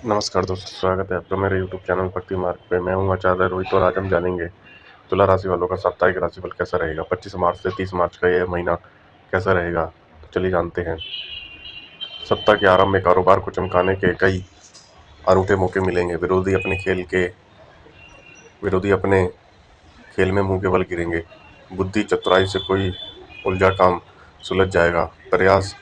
नमस्कार दोस्तों, स्वागत है आपका मेरे यूट्यूब चैनल भक्ति मार्ग पे। मैं हूँ आचार्य रोहित और आज हम जानेंगे तुला राशि वालों का साप्ताहिक राशिफल कैसा रहेगा। 25 मार्च से 30 मार्च का यह महीना कैसा रहेगा, तो चलिए जानते हैं। सप्ताह के आरंभ में कारोबार को चमकाने के कई अनूठे मौके मिलेंगे। विरोधी अपने खेल में मुंह के बल गिरेंगे। बुद्धि चतुराई से कोई उलझा काम सुलझ जाएगा। प्रयास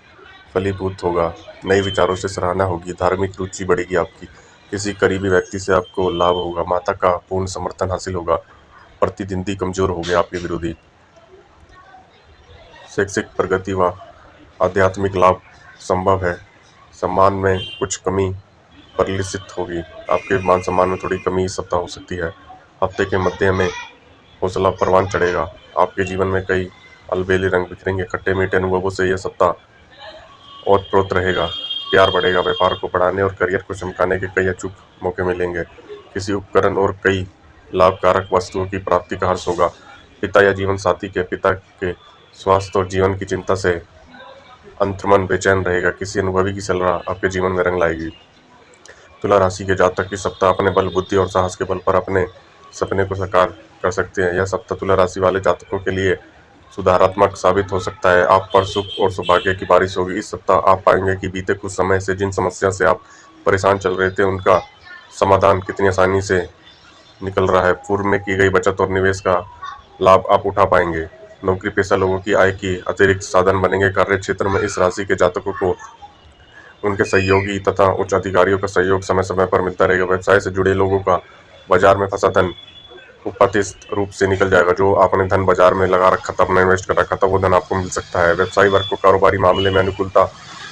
फलीभूत होगा। नए विचारों से सराहना होगी। धार्मिक रुचि बढ़ेगी आपकी। किसी करीबी व्यक्ति से आपको लाभ होगा। माता का पूर्ण समर्थन हासिल होगा। प्रतिद्वंदी कमजोर हो गए आपके विरोधी। शैक्षिक प्रगति व आध्यात्मिक लाभ संभव है। सम्मान में कुछ कमी परिलक्षित होगी। आपके मान सम्मान में थोड़ी कमी इस सप्ताह हो सकती है। हफ्ते के मध्य में हौसला परवान चढ़ेगा। आपके जीवन में कई अलबेले रंग बिखरेंगे। खट्टे मीठे अनुभवों से यह सप्ताह ओतप्रोत रहेगा। प्यार बढ़ेगा। व्यापार को बढ़ाने और करियर को चमकाने के कई अचूक मौके मिलेंगे। किसी उपकरण और कई लाभकारक वस्तुओं की प्राप्ति का हर्ष होगा। पिता या जीवन साथी के पिता के स्वास्थ्य और जीवन की चिंता से अंतर्मन बेचैन रहेगा। किसी अनुभवी की सलाह आपके जीवन में रंग लाएगी। तुला राशि के जातक इस सप्ताह अपने बल बुद्धि और साहस के बल पर अपने सपने को साकार कर सकते हैं। यह सप्ताह तुला राशि वाले जातकों के लिए सुधारात्मक साबित हो सकता है। आप पर सुख और सौभाग्य की बारिश होगी। इस सप्ताह आप पाएंगे कि बीते कुछ समय से जिन समस्या से आप परेशान चल रहे थे, उनका समाधान कितनी आसानी से निकल रहा है। पूर्व में की गई बचत और निवेश का लाभ आप उठा पाएंगे। नौकरी पेशा लोगों की आय की अतिरिक्त साधन बनेंगे। कार्य क्षेत्र में इस राशि के जातकों को उनके सहयोगी तथा उच्च अधिकारियों का सहयोग समय समय पर मिलता रहेगा। व्यवसाय से जुड़े लोगों का बाजार में फंसा धन उपस्थित रूप से निकल जाएगा। जो आपने धन बाजार में लगा रखा था, अपना इन्वेस्ट कर रखा था, वो धन आपको मिल सकता है। व्यवसायी वर्ग को कारोबारी मामले में अनुकूलता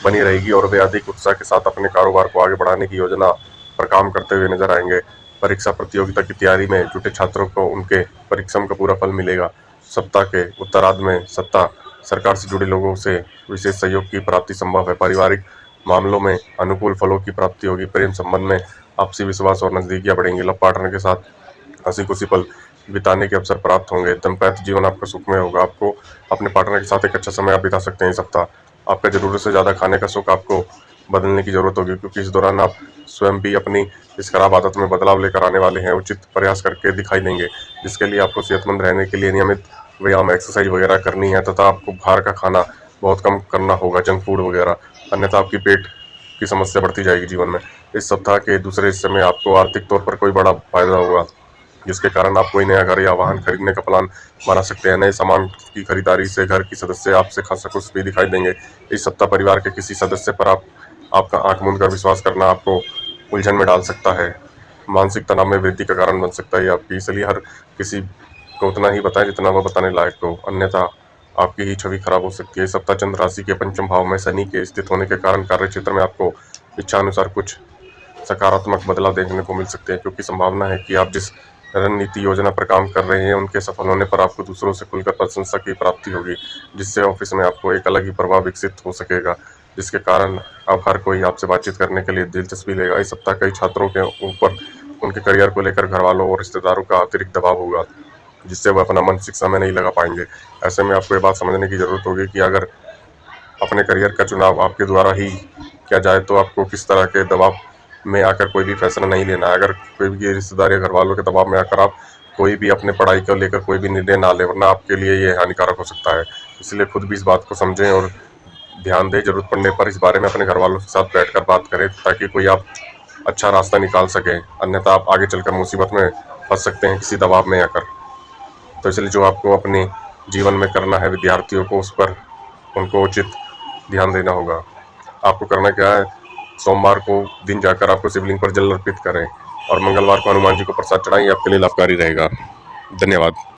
बनी रहेगी और वे अधिक उत्साह के साथ अपने कारोबार को आगे बढ़ाने की योजना पर काम करते हुए नजर आएंगे। परीक्षा प्रतियोगिता की तैयारी में जुटे छात्रों को उनके परिश्रम का पूरा फल मिलेगा। सप्ताह के उत्तरार्ध में सत्ता सरकार से जुड़े लोगों से विशेष सहयोग की प्राप्ति संभव है। पारिवारिक मामलों में अनुकूल फलों की प्राप्ति होगी। प्रेम संबंध में आपसी विश्वास और नजदीकियां बढ़ेंगी। लव पार्टनर के साथ हंसी खुशी पल बिताने के अवसर प्राप्त होंगे। दाम्पत्य जीवन आपका सुखमय होगा। आपको अपने पार्टनर के साथ एक अच्छा समय आप बिता सकते हैं। इस सप्ताह आपका जरूरत से ज़्यादा खाने का शौक आपको बदलने की जरूरत होगी, क्योंकि इस दौरान आप स्वयं भी अपनी इस खराब आदत में बदलाव लेकर आने वाले हैं। उचित प्रयास करके दिखाई देंगे, जिसके लिए आपको सेहतमंद रहने के लिए नियमित व्यायाम एक्सरसाइज वगैरह करनी है तथा आपको बाहर का खाना बहुत कम करना होगा, जंक फूड वगैरह, अन्यथा आपकी पेट की समस्या बढ़ती जाएगी जीवन में। इस सप्ताह के दूसरे हिस्से में आपको आर्थिक तौर पर कोई बड़ा फायदा होगा, जिसके कारण आप कोई नया घर या वाहन खरीदने का प्लान बना सकते हैं। नए सामान की खरीदारी से घर की सदस्य आपसे खासा खुश भी दिखाई देंगे। इस सप्ताह परिवार के किसी सदस्य पर आपका आंख मूंद कर विश्वास करना आपको उलझन में डाल सकता है। मानसिक तनाव में वृद्धि का कारण बन सकता है आपकी, इसलिए हर किसी को उतना ही बताएं जितना वह बताने लायक हो, अन्यथा आपकी ही छवि खराब हो सकती है। इस सप्ताह चंद्र राशि के पंचम भाव में शनि के स्थित होने के कारण कार्य क्षेत्र में आपको इच्छा अनुसार कुछ सकारात्मक बदलाव देखने को मिल सकते हैं, क्योंकि संभावना है कि आप जिस रणनीति योजना पर काम कर रहे हैं, उनके सफल होने पर आपको दूसरों से खुलकर प्रशंसा की प्राप्ति होगी, जिससे ऑफिस में आपको एक अलग ही प्रभाव विकसित हो सकेगा, जिसके कारण अब हर कोई आपसे बातचीत करने के लिए दिलचस्पी लेगा। इस सप्ताह कई छात्रों के ऊपर उनके करियर को लेकर घर वालों और रिश्तेदारों का अतिरिक्त दबाव होगा, जिससे वह अपना मन शिक्षा में नहीं लगा पाएंगे। ऐसे में आपको ये बात समझने की जरूरत होगी कि अगर अपने करियर का चुनाव आपके द्वारा ही किया जाए तो आपको किस तरह के दबाव में आकर कोई भी फैसला नहीं लेना है। अगर कोई भी रिश्तेदार या घर वालों के दबाव में आकर आप कोई भी अपने पढ़ाई को लेकर कोई भी निर्णय ना ले, वरना आपके लिए ये हानिकारक हो सकता है। इसलिए खुद भी इस बात को समझें और ध्यान दें। जरूरत पड़ने पर इस बारे में अपने घर वालों के साथ बैठकर बात करें, ताकि कोई आप अच्छा रास्ता निकाल सके, अन्यथा आप आगे चलकर मुसीबत में फंस सकते हैं किसी दबाव में आकर। तो इसलिए जो आपको अपने जीवन में करना है, विद्यार्थियों को उस पर उनको उचित ध्यान देना होगा। आपको करना क्या है, सोमवार को दिन जाकर आपको शिवलिंग पर जल अर्पित करें और मंगलवार को हनुमान जी को प्रसाद चढ़ाएं। ये आपके लिए लाभकारी रहेगा। धन्यवाद।